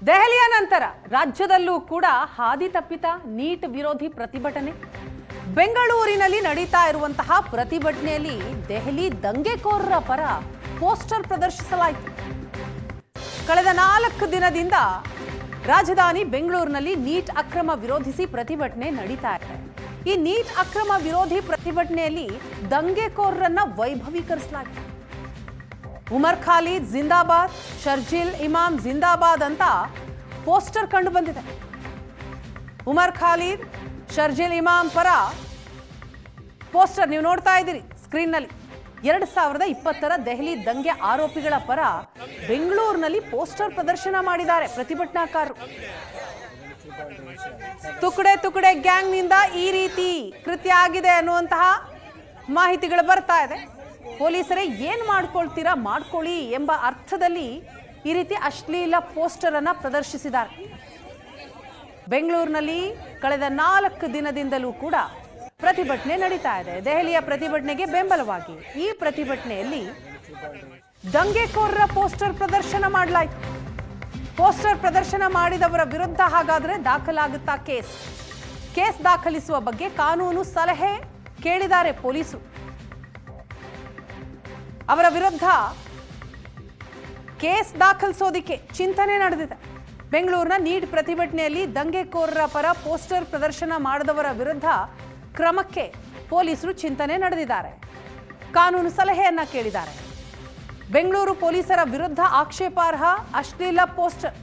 ದೆಹಲಿಯ ನಂತರ ರಾಜ್ಯದಲ್ಲೂ ಕೂಡ ಹಾದಿ ತಪ್ಪಿತ ನೀಟ್ ವಿರೋಧಿ ಪ್ರತಿಭಟನೆ. ಬೆಂಗಳೂರಿನಲ್ಲಿ ನಡೀತಾ ಇರುವಂತಹ ಪ್ರತಿಭಟನೆಯಲ್ಲಿ ದೆಹಲಿ ದಂಗೆಕೋರರ ಪರ ಪೋಸ್ಟರ್ ಪ್ರದರ್ಶಿಸಲಾಯಿತು. ಕಳೆದ 4 ದಿನದಿಂದ ರಾಜಧಾನಿ ಬೆಂಗಳೂರಿನಲ್ಲಿ ನೀಟ್ ಅಕ್ರಮ ವಿರೋಧಿಸಿ ಪ್ರತಿಭಟನೆ ನಡೀತಾ ಇದೆ. ಈ ನೀಟ್ ಅಕ್ರಮ ವಿರೋಧಿ ಪ್ರತಿಭಟನೆಯಲ್ಲಿ ದಂಗೆಕೋರರನ್ನ ವೈಭವೀಕರಿಸಲಾಗಿದೆ. ಉಮರ್ ಖಾಲಿದ್ ಜಿಂದಾಬಾದ್, ಶರ್ಜಿಲ್ ಇಮಾಮ್ ಜಿಂದಾಬಾದ್ ಅಂತ ಪೋಸ್ಟರ್ ಕಂಡು ಬಂದಿದೆ. ಉಮರ್ ಖಾಲಿದ್, ಶರ್ಜಿಲ್ ಇಮಾಮ್ ಪರ ಪೋಸ್ಟರ್ ನೀವು ನೋಡ್ತಾ ಇದ್ದೀರಿ ಸ್ಕ್ರೀನ್ನಲ್ಲಿ. 2020ರ ದೆಹಲಿ ದಂಗೆ ಆರೋಪಿಗಳ ಪರ ಬೆಂಗಳೂರಿನಲ್ಲಿ ಪೋಸ್ಟರ್ ಪ್ರದರ್ಶನ ಮಾಡಿದ್ದಾರೆ ಪ್ರತಿಭಟನಾಕಾರರು. ತುಕಡೆ ತುಕಡೆ ಗ್ಯಾಂಗ್ನಿಂದ ಈ ರೀತಿ ಕೃತ್ಯ ಆಗಿದೆ ಅನ್ನುವಂತಹ ಮಾಹಿತಿಗಳು ಬರ್ತಾ ಇದೆ. ಪೊಲೀಸರೇ ಏನ್ ಮಾಡ್ಕೊಳ್ತೀರಾ ಮಾಡ್ಕೊಳ್ಳಿ ಎಂಬ ಅರ್ಥದಲ್ಲಿ ಈ ರೀತಿ ಅಶ್ಲೀಲ ಪೋಸ್ಟರ್ ಅನ್ನ ಪ್ರದರ್ಶಿಸಿದ್ದಾರೆ. ಬೆಂಗಳೂರಿನಲ್ಲಿ ಕಳೆದ 4 ದಿನದಿಂದಲೂ ಕೂಡ ಪ್ರತಿಭಟನೆ ನಡೀತಾ ಇದೆ. ದೆಹಲಿಯ ಪ್ರತಿಭಟನೆಗೆ ಬೆಂಬಲವಾಗಿ ಈ ಪ್ರತಿಭಟನೆಯಲ್ಲಿ ದಂಗೆಕೋರರ ಪೋಸ್ಟರ್ ಪ್ರದರ್ಶನ ಮಾಡಲಾಯಿತು. ಪೋಸ್ಟರ್ ಪ್ರದರ್ಶನ ಮಾಡಿದವರ ವಿರುದ್ಧ ಹಾಗಾದ್ರೆ ದಾಖಲಾಗುತ್ತಾ ಕೇಸ್ ದಾಖಲಿಸುವ ಬಗ್ಗೆ ಕಾನೂನು ಸಲಹೆ ಕೇಳಿದ್ದಾರೆ ಪೊಲೀಸರು. ಅವರ ವಿರುದ್ಧ ಕೇಸ್ ದಾಖಲಿಸೋದಿಕ್ಕೆ ಚಿಂತನೆ ನಡೆದಿದೆ. ಬೆಂಗಳೂರಿನ ನೀಟ್ ಪ್ರತಿಭಟನೆಯಲ್ಲಿ ದಂಗೆಕೋರರ ಪರ ಪೋಸ್ಟರ್ ಪ್ರದರ್ಶನ ಮಾಡಿದವರ ವಿರುದ್ಧ ಕ್ರಮಕ್ಕೆ ಪೊಲೀಸರು ಚಿಂತನೆ ನಡೆದಿದ್ದಾರೆ. ಕಾನೂನು ಸಲಹೆಯನ್ನ ಕೇಳಿದ್ದಾರೆ. ಬೆಂಗಳೂರು ಪೊಲೀಸರ ವಿರುದ್ಧ ಆಕ್ಷೇಪಾರ್ಹ ಅಶ್ಲೀಲ ಪೋಸ್ಟರ್.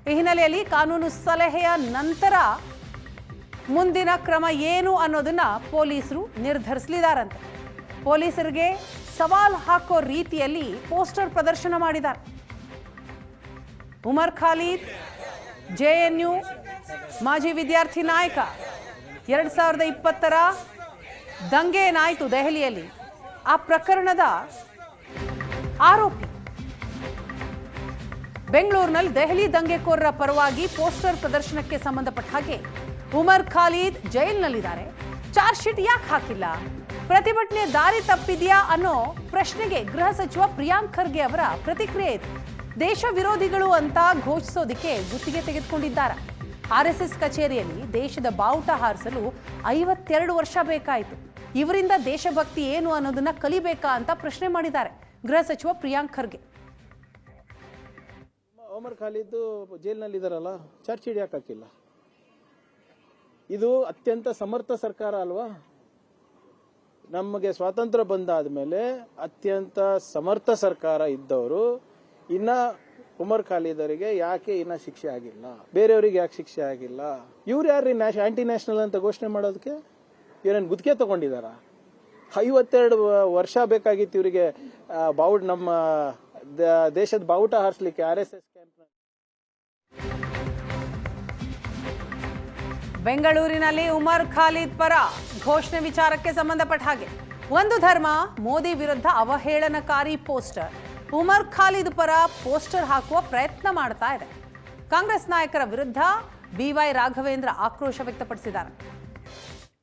ಈ ಹಿನ್ನೆಲೆಯಲ್ಲಿ ಕಾನೂನು ಸಲಹೆಯ ನಂತರ ಮುಂದಿನ ಕ್ರಮ ಏನು ಅನ್ನೋದನ್ನ ಪೊಲೀಸರು ನಿರ್ಧರಿಸಲಿದ್ದಾರಂತೆ. ಪೊಲೀಸರಿಗೆ ಸವಾಲ್ ಹಾಕೋ ರೀತಿಯಲ್ಲಿ ಪೋಸ್ಟರ್ ಪ್ರದರ್ಶನ ಮಾಡಿದ್ದಾರೆ. ಉಮರ್ ಖಾಲಿದ್ ಜೆಎನ್ಯು ಮಾಜಿ ವಿದ್ಯಾರ್ಥಿ ನಾಯಕ. 2020ರ ದಂಗೆ ಏನಾಯಿತು ದೆಹಲಿಯಲ್ಲಿ, ಆ ಪ್ರಕರಣದ ಆರೋಪಿ. ಬೆಂಗಳೂರಿನಲ್ಲಿ ದೆಹಲಿ ದಂಗೆಕೋರರ ಪರವಾಗಿ ಪೋಸ್ಟರ್ ಪ್ರದರ್ಶನಕ್ಕೆ ಸಂಬಂಧಪಟ್ಟ ಹಾಗೆ ಉಮರ್ ಖಾಲಿದ್ ಜೈಲಿನಲ್ಲಿದ್ದಾರೆ. ಚಾರ್ಜ್ ಶೀಟ್ ಯಾಕೆ ಹಾಕಿಲ್ಲ? ಪ್ರತಿಭಟನೆ ದಾರಿ ತಪ್ಪಿದೆಯಾ ಅನ್ನೋ ಪ್ರಶ್ನೆಗೆ ಗೃಹ ಸಚಿವ ಪ್ರಿಯಾಂಕ್ ಖರ್ಗೆ ಅವರ ಪ್ರತಿಕ್ರಿಯೆ ಇದೆ. ದೇಶ ವಿರೋಧಿಗಳು ಅಂತ ಘೋಷಿಸೋದಕ್ಕೆ ಗುತ್ತಿಗೆ ತೆಗೆದುಕೊಂಡಿದ್ದಾರೆ. RSS ಕಚೇರಿಯಲ್ಲಿ ದೇಶದ ಬಾವುಟ ಹಾರಿಸಲು 52 ವರ್ಷ ಬೇಕಾಯಿತು. ಇವರಿಂದ ದೇಶಭಕ್ತಿ ಏನು ಅನ್ನೋದನ್ನ ಕಲಿಬೇಕಾ ಅಂತ ಪ್ರಶ್ನೆ ಮಾಡಿದ್ದಾರೆ ಗೃಹ ಸಚಿವ ಪ್ರಿಯಾಂಕ್ ಖರ್ಗೆ. ಉಮರ್ ಖಾಲಿದ್ ಜೈಲಿನಲ್ಲಿ ಇದಾರಲ್ಲ, ಚಾರ್ಜ್ ಶೀಟ್ ಯಾಕೆ ಹಾಕಿಲ್ಲ? ಇದು ಅತ್ಯಂತ ಸಮರ್ಥ ಸರ್ಕಾರ ಅಲ್ವಾ? ನಮಗೆ ಸ್ವಾತಂತ್ರ್ಯ ಬಂದಾದ್ಮೇಲೆ ಅತ್ಯಂತ ಸಮರ್ಥ ಸರ್ಕಾರ ಇದ್ದವರು ಇನ್ನ ಉಮರ್ ಖಾಲಿದ್ ಅವರಿಗೆ ಯಾಕೆ ಇನ್ನ ಶಿಕ್ಷೆ ಆಗಿಲ್ಲ? ಬೇರೆಯವರಿಗೆ ಯಾಕೆ ಶಿಕ್ಷೆ ಆಗಿಲ್ಲ? ಇವ್ರು ಯಾರ್ರಿ ಆಂಟಿ ನ್ಯಾಷನಲ್ ಅಂತ ಘೋಷಣೆ ಮಾಡೋದಕ್ಕೆ? ಇವ್ರೇನು ಗುತ್ತಿಗೆ ತಗೊಂಡಿದಾರ? 52 ವರ್ಷ ಬೇಕಾಗಿತ್ತು ಇವರಿಗೆ ನಮ್ಮ ದೇಶದ ಬಾವುಟ ಹಾರಿಸಲಿಕ್ಕೆ RSS ಕ್ಯಾಂಪ್. ಬೆಂಗಳೂರಿನಲ್ಲಿ ಉಮರ್ ಖಾಲಿದ್ ಪರ ಘೋಷಣೆ ವಿಚಾರಕ್ಕೆ ಸಂಬಂಧಪಟ್ಟ ಹಾಗೆ ಒಂದು ಧರ್ಮ ಮೋದಿ ವಿರುದ್ಧ ಅವಹೇಳನಕಾರಿ ಪೋಸ್ಟರ್. ಉಮರ್ ಖಾಲಿದ್ ಪರ ಪೋಸ್ಟರ್ ಹಾಕುವ ಪ್ರಯತ್ನ ಮಾಡ್ತಾ ಇದೆ. ಕಾಂಗ್ರೆಸ್ ನಾಯಕರ ವಿರುದ್ಧ BY ರಾಘವೇಂದ್ರ ಆಕ್ರೋಶ ವ್ಯಕ್ತಪಡಿಸಿದ್ದಾರೆ.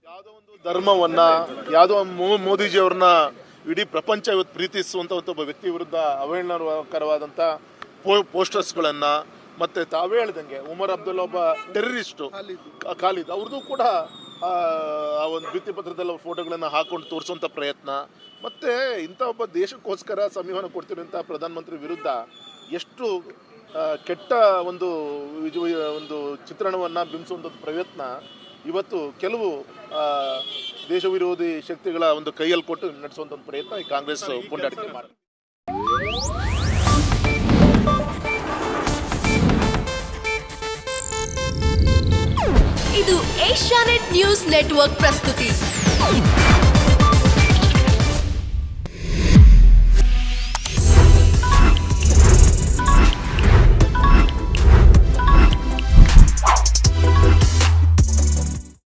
ಯಾವುದೋ ಒಂದು ಧರ್ಮವನ್ನ, ಯಾವುದೋ ಮೋದಿಜಿ ಅವ್ರನ್ನ ಇಡೀ ಪ್ರಪಂಚ ಇವತ್ತು ಪ್ರೀತಿಸುವಂತ ಒಬ್ಬ ವ್ಯಕ್ತಿ ವಿರುದ್ಧ ಅವಹೇಳನಕರವಾದಂತ ಪೋಸ್ಟರ್ಸ್ಗಳನ್ನ, ಮತ್ತೆ ತಾವೇ ಹೇಳ್ದಂಗೆ ಉಮರ್ ಅಬ್ದುಲ್ಲಾ ಒಬ್ಬ ಟೆರರಿಸ್ಟು ಖಾಲಿದ್ ಅವ್ರದ್ದು ಕೂಡ ಆ ಒಂದು ಭಿತ್ತಿ ಪತ್ರದಲ್ಲಿ ಫೋಟೋಗಳನ್ನ ಹಾಕೊಂಡು ತೋರಿಸುವಂತ ಪ್ರಯತ್ನ, ಮತ್ತೆ ಇಂಥ ಒಬ್ಬ ದೇಶಕ್ಕೋಸ್ಕರ ಸಂವಿಧಾನ ಕೊಡ್ತಿರುವಂತಹ ಪ್ರಧಾನಮಂತ್ರಿ ವಿರುದ್ಧ ಎಷ್ಟು ಕೆಟ್ಟ ಒಂದು ಚಿತ್ರಣವನ್ನ ಬಿಂಬಿಸುವಂತ ಪ್ರಯತ್ನ ಇವತ್ತು ಕೆಲವು ದೇಶ ವಿರೋಧಿ ಶಕ್ತಿಗಳ ಒಂದು ಕೈಯಲ್ಲಿ ಕೊಟ್ಟು ನಡೆಸುವಂತ ಪ್ರಯತ್ನ ಈ ಕಾಂಗ್ರೆಸ್ ಕೊಂಡಾಡಿಕೆ ಮಾಡಿದೆ. ಇದು ಏಷ್ಯಾನೆಟ್ ನ್ಯೂಸ್ ನೆಟ್ವರ್ಕ್ ಪ್ರಸ್ತುತಿ.